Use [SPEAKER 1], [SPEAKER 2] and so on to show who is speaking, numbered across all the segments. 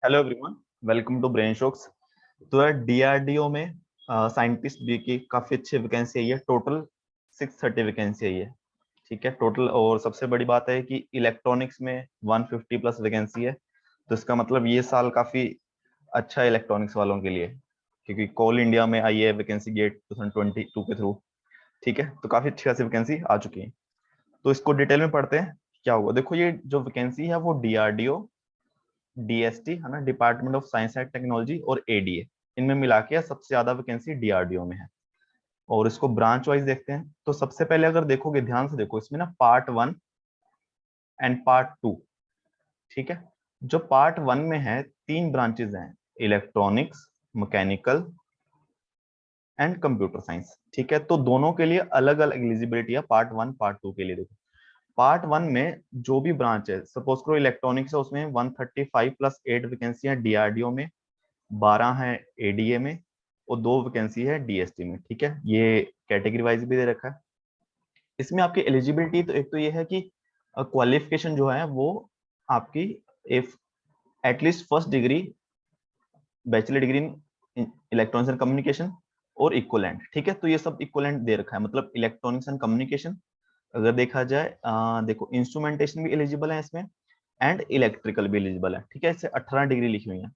[SPEAKER 1] Hello everyone, welcome to Brain Shocks. तो यार DRDO में साइंटिस्ट बी की काफी अच्छी वैकेंसी आई है। टोटल 630 वैकेंसी आई है। ठीक है टोटल। और सबसे बड़ी बात है कि इलेक्ट्रॉनिक्स में 150 प्लस वैकेंसी है। तो इसका मतलब ये साल काफी अच्छा है इलेक्ट्रॉनिक्स वालों के लिए, क्योंकि कोल इंडिया में आई है वैकेंसी गेट 2022 के थ्रू। ठीक है, तो काफी अच्छी खासी वैकेंसी आ चुकी है। तो इसको डिटेल में पढ़ते हैं क्या होगा। देखो, ये जो वैकेंसी है वो डीआरडीओ, डीएसटी है ना, department of science and technology, और एडीए, इनमें मिला के सबसे ज्यादा वैकेंसी डीआरडीओ में है। और इसको ब्रांच वाइज देखते हैं। तो सबसे पहले अगर देखोगे, ध्यान से देखो, इसमें ना पार्ट 1 एंड पार्ट 2। ठीक है, जो पार्ट 1 में है तीन ब्रांचेस हैं, electronics, mechanical and computer science. ठीक है, तो दोनों के लिए अलग अलग एलिजिबिलिटी है, पार्ट 1 पार्ट 2 के लिए। देखो, पार्ट 1 में जो भी ब्रांच है, सपोज करो इलेक्ट्रॉनिक्स है, उसमें 135 प्लस 8 वैकेंसी है डीआरडीओ में, 12 है एडीए में, और 2 वैकेंसी है डीएसटी में। ठीक है, ये कैटेगरी वाइज भी दे रखा है। इसमें आपकी एलिजिबिलिटी तो एक तो ये है कि क्वालिफिकेशन जो है वो आपकी if at least first degree, bachelor degree in electronics and communication और इक्वलेंट। ठीक है, तो ये सब इक्वलेंट दे रखा है, मतलब इलेक्ट्रॉनिक्स एंड कम्युनिकेशन। अगर देखा जाए, देखो इंस्ट्रूमेंटेशन भी एलिजिबल है इसमें, एंड इलेक्ट्रिकल भी एलिजिबल है। ठीक है, इससे 18 डिग्री लिखी हुई है।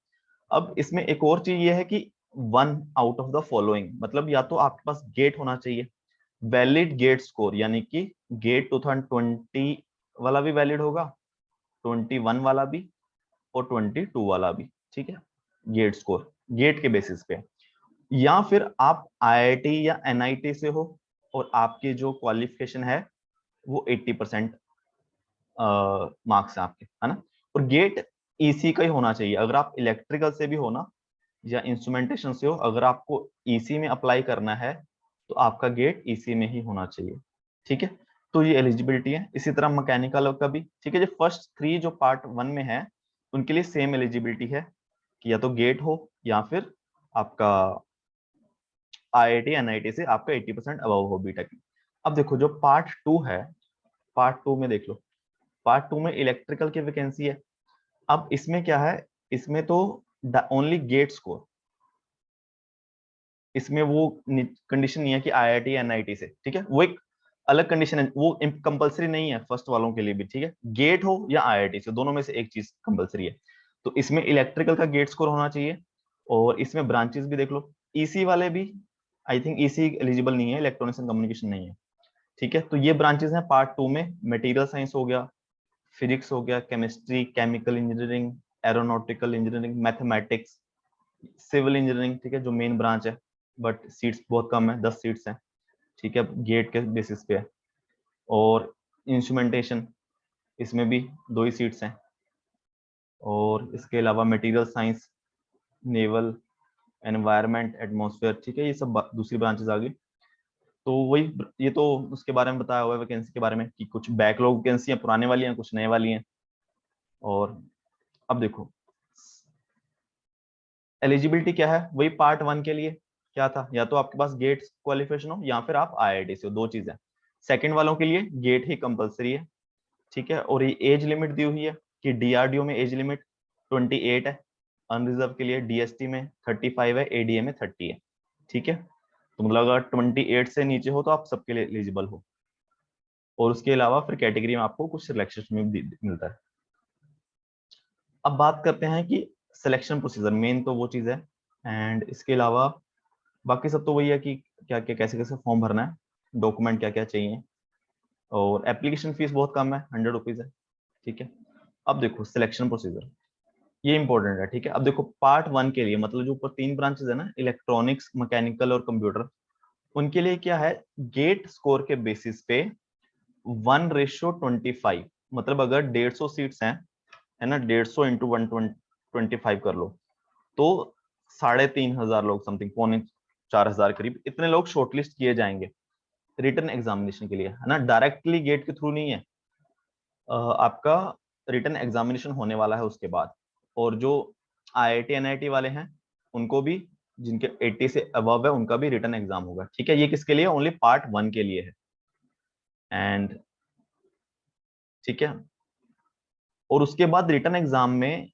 [SPEAKER 1] अब इसमें एक और चीज ये है कि one out of the following, मतलब या तो आपके पास गेट होना चाहिए, वैलिड गेट स्कोर, यानी कि गेट 2020 वाला भी वैलिड होगा, 21 वाला भी, और 22 वाला भी। ठीक है, गेट स्कोर गेट के बेसिस पे। या फिर आप आईआईटी या एनआईटी से हो और आपकी जो क्वालिफिकेशन है वो 80% मार्क्स है आपके, है ना। और गेट ईसी का ही होना चाहिए। अगर आप इलेक्ट्रिकल से भी हो ना, या इंस्ट्रूमेंटेशन से हो, अगर आपको ईसी में अप्लाई करना है तो आपका गेट ईसी में ही होना चाहिए। ठीक है, तो ये एलिजिबिलिटी है। इसी तरह मैकेनिकल का भी। ठीक है, जो फर्स्ट 3 जो पार्ट 1 में है उनके लिए सेम एलिजिबिलिटी है कि या तो गेट हो या फिर आपका आईआईटी एनआईटी से आपका 80% अबव हो बीटेक में। अब देखो, जो पार्ट 2 है, पार्ट 2 में देख लो, पार्ट 2 में इलेक्ट्रिकल की वैकेंसी है। अब इसमें क्या है, इसमें तो ओनली गेट स्कोर, इसमें वो कंडीशन नहीं है कि आईआईटी एनआईटी से। ठीक है, वो एक अलग कंडीशन है, वो कंपलसरी नहीं है फर्स्ट वालों के लिए भी। ठीक है, गेट हो या आईआईटी से, दोनों में से एक चीज कंपलसरी है। तो इसमें इलेक्ट्रिकल का गेट स्कोर होना चाहिए। और इसमें ब्रांचेस भी देख लो, ईसी वाले भी, आई थिंक ईसी एलिजिबल नहीं है, इलेक्ट्रॉनिक्स एंड कम्युनिकेशन नहीं है। ठीक है, तो ये ब्रांचेस हैं पार्ट 2 में। मटेरियल साइंस हो गया, फिजिक्स हो गया, chemistry, chemical engineering, aeronautical engineering, mathematics, civil engineering. ठीक है, जो मेन ब्रांच है, बट सीट्स बहुत कम है, 10 सीट्स हैं। ठीक है, गेट के बेसिस पे है। और इंस्ट्रूमेंटेशन, इसमें भी 2 ही सीट्स हैं। और इसके अलावा material science, naval, environment, atmosphere. ठीक है, ये सब दूसरी ब्रांचेस आ गई। तो वही, ये तो उसके बारे में बताया हुआ है वैकेंसी के बारे में, कि कुछ बैकलॉग वैकेंसी पुराने वाली हैं, कुछ नए वाली हैं। और अब देखो, एलिजिबिलिटी क्या है, वही पार्ट 1 के लिए क्या था, या तो आपके पास गेट क्वालिफिकेशन हो या फिर आप आईआईटी से हो, 2 चीजें। सेकंड वालों के लिए गेट ही कंपलसरी है। ठीक है, और ये एज लिमिट दी हुई है कि डीआरडीओ में एज लिमिट 28 है, अनरिजर्व के लिए डीएसटी में 35 है, एडीए में 30 है। ठीक है, तो मतलब अगर 28 से नीचे हो तो आप सबके लिए एलिजिबल हो। और उसके अलावा फिर कैटेगरी में आपको कुछ सिलेक्शन में भी मिलता है। अब बात करते हैं कि सिलेक्शन प्रोसीजर, मेन तो वो चीज है। एंड इसके अलावा बाकी सब तो वही है कि क्या क्या कैसे कैसे फॉर्म भरना है, डॉक्यूमेंट क्या क्या चाहिए। और एप्लीकेशन फीस बहुत कम है, 100 रुपीज है। ठीक है, अब देखो सिलेक्शन प्रोसीजर, ये इंपॉर्टेंट है। ठीक है, अब देखो पार्ट 1 के लिए, मतलब जो ऊपर 3 ब्रांचेस है ना, इलेक्ट्रॉनिक्स, मैकेनिकल और कंप्यूटर, उनके लिए क्या है, गेट स्कोर के बेसिस पे 1:25, मतलब अगर 150 सीट्स हैं, है ना, 150 इंटू 125 कर लो, तो 3,500 लोग, समथिंग 3,400 करीब, इतने लोग शॉर्टलिस्ट किए जाएंगे रिटर्न एग्जामिनेशन के लिए, है ना। डायरेक्टली गेट के थ्रू नहीं है, आपका रिटर्न एग्जामिनेशन होने वाला है उसके बाद। और जो आईआईटी एनआईटी वाले हैं उनको भी, जिनके 80 से अबव है, उनका भी रिटर्न एग्जाम होगा। ठीक है, ये किसके लिए, ओनली पार्ट 1 के लिए है। एंड ठीक है, और उसके बाद रिटर्न एग्जाम में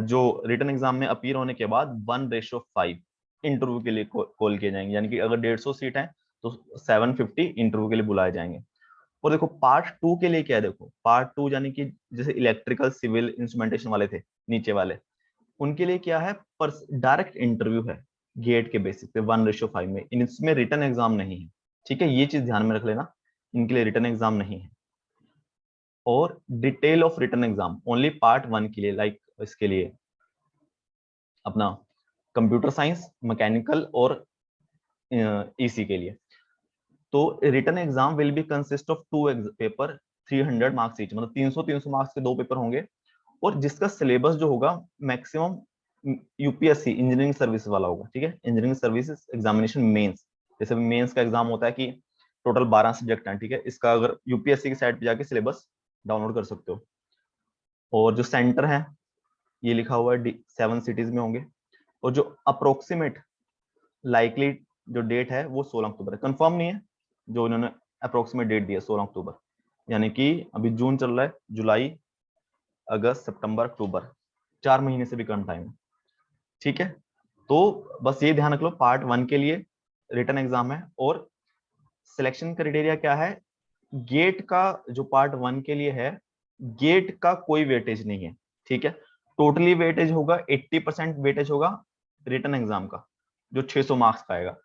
[SPEAKER 1] जो रिटन एग्जाम में अपीयर होने के बाद 1:5 इंटरव्यू के लिए कॉल किए जाएंगे, यानी कि अगर 150 सीट है तो 750 इंटरव्यू के लिए बुलाए जाएंगे। और देखो पार्ट 2 के लिए क्या है, देखो पार्ट 2 यानी कि जैसे इलेक्ट्रिकल सिविल इंस्ट्रूमेंटेशन वाले थे नीचे वाले, उनके लिए क्या है, पर डायरेक्ट इंटरव्यू है गेट के बेसिस पे 1:5 में, इसमें रिटन एग्जाम नहीं है। ठीक है, ये चीज ध्यान में रख लेना, इनके लिए रिटन एग्जाम नहीं है। और detail of written exam only part 1 के लिए, लाइक इसके लिए अपना कंप्यूटर साइंस, मैकेनिकल और ईसी के लिए। तो written exam will be consist of 2 paper, 300 marks each, मतलब 300 मार्क्स के 2 पेपर होंगे। और जिसका सिलेबस जो होगा मैक्सिमम यूपीएससी इंजीनियरिंग सर्विस वाला होगा। ठीक है, इंजीनियरिंग सर्विसेज एग्जामिनेशन मेंस, जैसे मेंस का एग्जाम होता है कि टोटल 12 सब्जेक्ट हैं। ठीक है, इसका अगर यूपीएससी की साइट पे जाके सिलेबस डाउनलोड कर सकते हो। और जो सेंटर है ये लिखा हुआ है 7 सिटीज में होंगे। और जो अप्रोक्सीमेट लाइकली जो डेट है वो 16 अक्टूबर है, कंफर्म नहीं है, जो इन्होंने अप्रोक्सीमेट डेट दिया 16 अक्टूबर, यानी कि अभी जून चल रहा है, जुलाई अगस्त सितंबर अक्टूबर, 4 महीने से भी कम टाइम है। ठीक है, तो बस ये ध्यान रख लो, पार्ट 1 के लिए रिटन एग्जाम है। और सिलेक्शन क्राइटेरिया क्या है, गेट का जो पार्ट 1 के लिए है, गेट का कोई वेटेज नहीं है। ठीक है, टोटली वेटेज होगा 80% वेटेज होगा रिटन एग्जाम का, जो 600 मार्क्स का आएगा।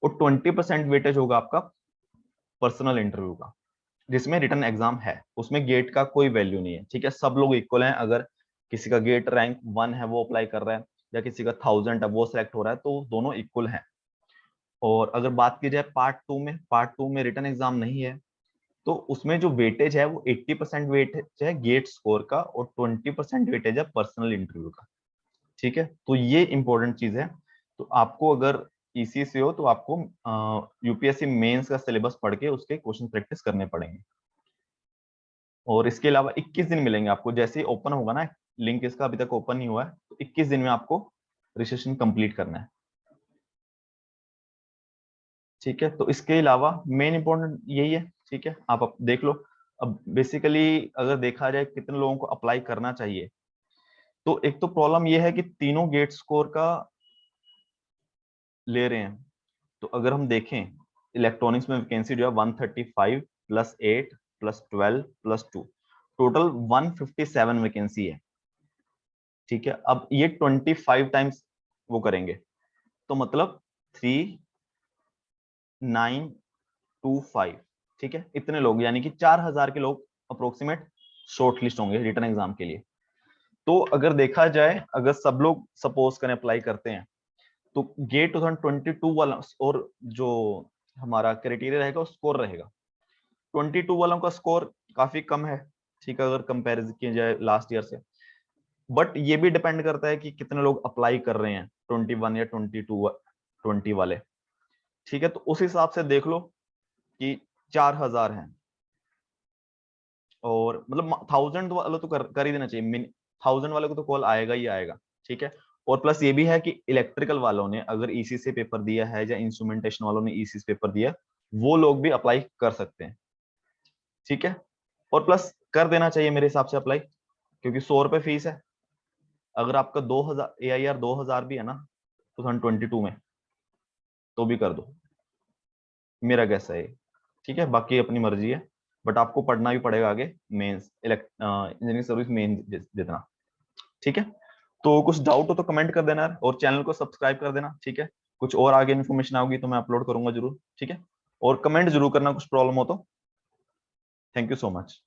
[SPEAKER 1] और 20% वेटेज होगा आपका पर्सनल इंटरव्यू का, जिसमें रिटन एग्जाम है, उसमें गेट का कोई वैल्यू नहीं है। ठीक है, सब लोग इक्वल हैं, अगर किसी का गेट रैंक 1 है वो अप्लाई कर रहा है, या किसी का 1000 है वो सिलेक्ट हो रहा है, तो दोनों इक्वल हैं। और अगर बात की जाए पार्ट 2 में, पार्ट 2 में रिटन एग्जाम नहीं है, तो उसमें जो वेटेज है वो 80% वेटेज है गेट स्कोर का, और 20% वेटेज है पर्सनल इंटरव्यू का। ठीक है, तो ये इंपॉर्टेंट चीज है। तो आपको अगर ईसी से हो तो आपको यूपीएससी मेंस का सिलेबस पढ़ के उसके क्वेश्चन प्रैक्टिस करने पड़ेंगे। और इसके अलावा 21 दिन मिलेंगे आपको, जैसे ही ओपन होगा ना, लिंक इसका अभी तक ओपन नहीं हुआ है, तो 21 दिन में आपको रजिस्ट्रेशन कंप्लीट करना है। ठीक है, तो इसके अलावा मेन इंपॉर्टेंट यही है। ठीक है, आप अब देख लो। अब बेसिकली अगर देखा जाए कितने लोगों को अप्लाई करना चाहिए, तो एक तो प्रॉब्लम यह है कि तीनों गेट स्कोर का ले रहे हैं। तो अगर हम देखें इलेक्ट्रॉनिक्स में वैकेंसी जो है 135 plus 8 plus 12 plus 2, total 157 vacancy है। ठीक है, अब ये 25 टाइम्स वो करेंगे, तो मतलब 3925। ठीक है, इतने लोग, यानी कि 4000 के लोग अप्रोक्सीमेट शॉर्ट लिस्ट होंगे रिटर्न एग्जाम के लिए। तो अगर देखा जाए, अगर सब लोग सपोज करें अप्लाई करते हैं, तो गेट 2022 वाला और जो हमारा क्राइटेरिया रहेगा स्कोर रहेगा, 22 वालों का स्कोर काफी कम है। ठीक है, अगर कंपैरिजन किया जाए लास्ट ईयर से। बट ये भी डिपेंड करता है कि कितने लोग अप्लाई कर रहे हैं 21 या 20 वाले। ठीक है, तो उस हिसाब से देख लो कि 4000 हैं, और मतलब 1000 वालों तो कर ही देना चाहिए, 1000 वाले को तो कॉल आएगा ही आएगा। ठीक है, और प्लस ये भी है कि इलेक्ट्रिकल वालों ने अगर ईसी से पेपर दिया है, या इंस्ट्रूमेंटेशन वालों ने ईसी से पेपर दिया, वो लोग भी अप्लाई कर सकते हैं। ठीक है, और प्लस कर देना चाहिए मेरे हिसाब से अप्लाई, क्योंकि 100 रुपए फीस है। अगर आपका 2000 AIR 2000 भी है ना 2022 में, तो भी कर दो, मेरा कैसा है। ठीक है, बाकी अपनी मर्जी है, बट आपको पढ़ना भी पड़ेगा आगे मेंस इंजीनियरिंग सर्विस मेन जितना। ठीक है, तो कुछ डाउट हो तो कमेंट कर देना, और चैनल को सब्सक्राइब कर देना। ठीक है, कुछ और आगे इन्फॉर्मेशन आओगी तो मैं अपलोड करूंगा जरूर। ठीक है, और कमेंट जरूर करना कुछ प्रॉब्लम हो तो। Thank you so much.